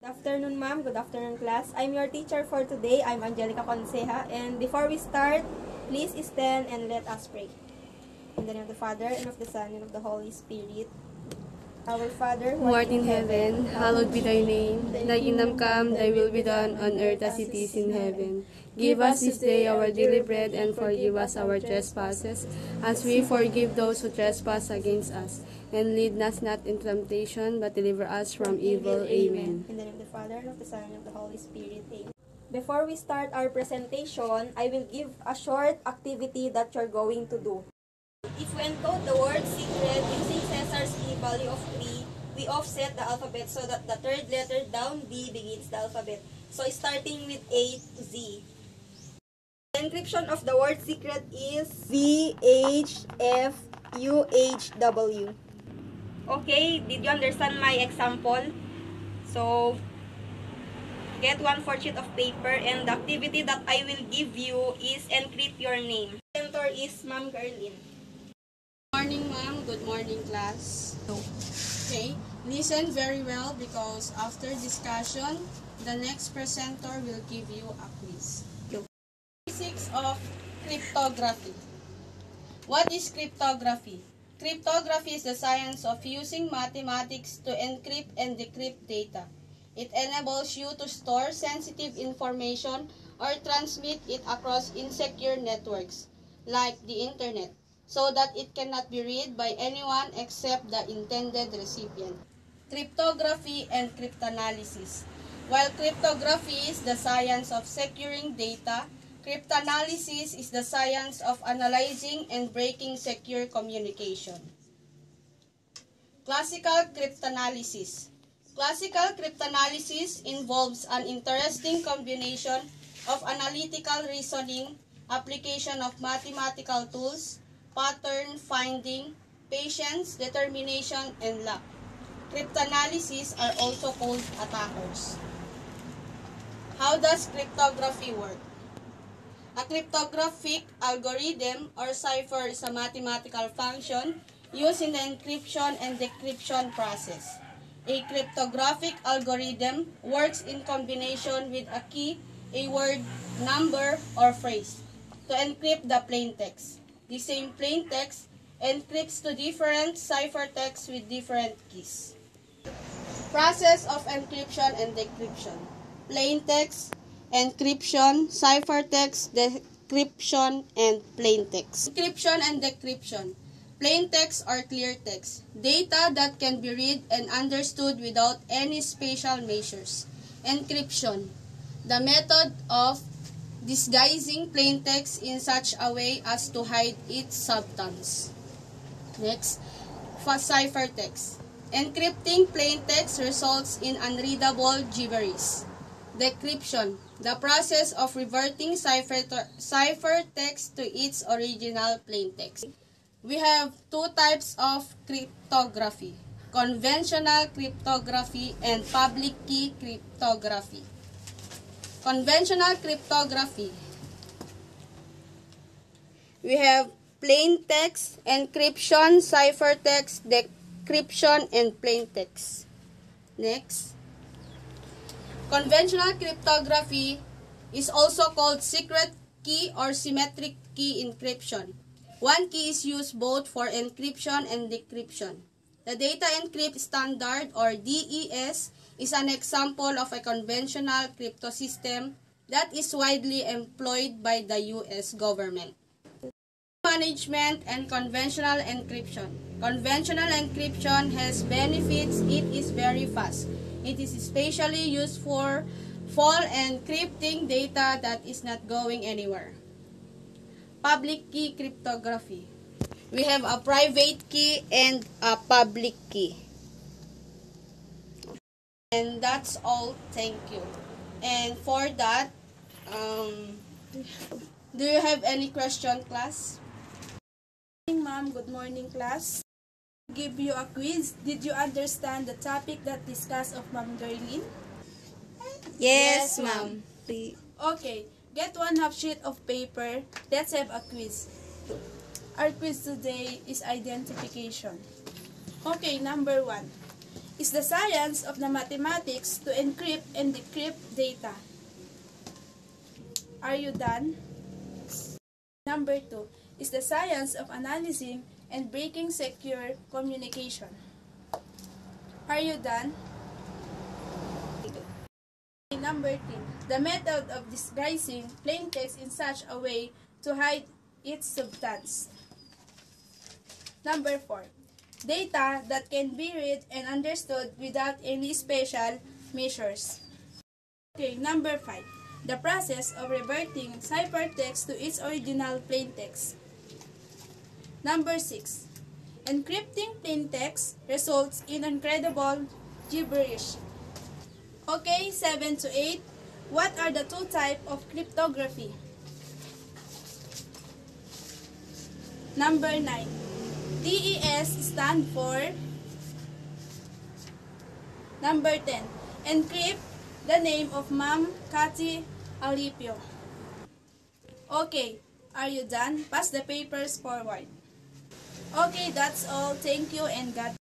Good afternoon, ma'am. Good afternoon, class. I'm your teacher for today. I'm Angelica Conseja. And before we start, please stand and let us pray. In the name of the Father, and of the Son, and of the Holy Spirit. Our Father, who art in heaven, hallowed be thy name. Thy kingdom come, thy will be done on earth as it is in heaven. Give us this day our daily bread, and forgive us our trespasses, as we forgive those who trespass against us. And lead us not into temptation, but deliver us from evil. Amen. In the name of the Father, and of the Son, and of the Holy Spirit. Amen. Before we start our presentation, I will give a short activity that you're going to do. If we encode the word secret using Caesar's key value of 3, we offset the alphabet so that the third letter down B begins the alphabet. So starting with A to Z. The encryption of the word secret is VHFUHW. Okay, did you understand my example? So, get 1/4 sheet of paper, and the activity that I will give you is encrypt your name. Mentor is Ma'am Gerlin. Good morning, ma'am. Good morning, class. Okay, listen very well because after discussion, the next presenter will give you a quiz. Basics of cryptography. What is cryptography? Cryptography is the science of using mathematics to encrypt and decrypt data. It enables you to store sensitive information or transmit it across insecure networks, like the internet, so that it cannot be read by anyone except the intended recipient. Cryptography and cryptanalysis. While cryptography is the science of securing data, cryptanalysis is the science of analyzing and breaking secure communication. Classical cryptanalysis. Classical cryptanalysis involves an interesting combination of analytical reasoning, application of mathematical tools, pattern finding, patience, determination, and luck. Cryptanalysis are also called attackers. How does cryptography work? A cryptographic algorithm or cipher is a mathematical function used in the encryption and decryption process. A cryptographic algorithm works in combination with a key, a word, number, or phrase to encrypt the plaintext. The same plaintext encrypts to different ciphertexts with different keys. Process of encryption and decryption. Plaintext, encryption, ciphertext, decryption, and plaintext. Encryption and decryption. Plaintext or clear text. Data that can be read and understood without any special measures. Encryption. The method of disguising plaintext in such a way as to hide its substance. Next, ciphertext. Encrypting plaintext results in unreadable gibberish. Decryption, the process of reverting ciphertext to its original plaintext. We have two types of cryptography: conventional cryptography and public key cryptography. Conventional cryptography. We have plaintext, encryption, ciphertext, decryption, and plaintext. Next. Conventional cryptography is also called secret key or symmetric key encryption. One key is used both for encryption and decryption. The Data Encrypt Standard or DES is an example of a conventional cryptosystem that is widely employed by the U.S. government. Management and conventional encryption. Conventional encryption has benefits. It is very fast. It is especially used for encrypting data that is not going anywhere. Public key cryptography. We have a private key and a public key. And that's all. Thank you. And for that, do you have any question, class? Good morning, ma'am. Good morning, class. Give you a quiz. Did you understand the topic that discussed of Ma'am Gerlin? Yes, ma'am. Okay, get 1/2 sheet of paper. Let's have a quiz. Our quiz today is identification. Okay, number 1. is the science of the mathematics to encrypt and decrypt data. Are you done? Number 2 is the science of analyzing and breaking secure communication. Are you done? Number 3, the method of disguising plain text in such a way to hide its substance. Number 4, data that can be read and understood without any special measures. Okay, number 5, the process of reverting ciphertext to its original plain text. Number 6, encrypting plain text results in incredible gibberish. Okay, 7 to 8, what are the two types of cryptography? Number 9, DES stand for. Number 10, encrypt the name of Ma'am Cathy Alipio. Okay, are you done? Pass the papers forward. Okay, that's all. Thank you and God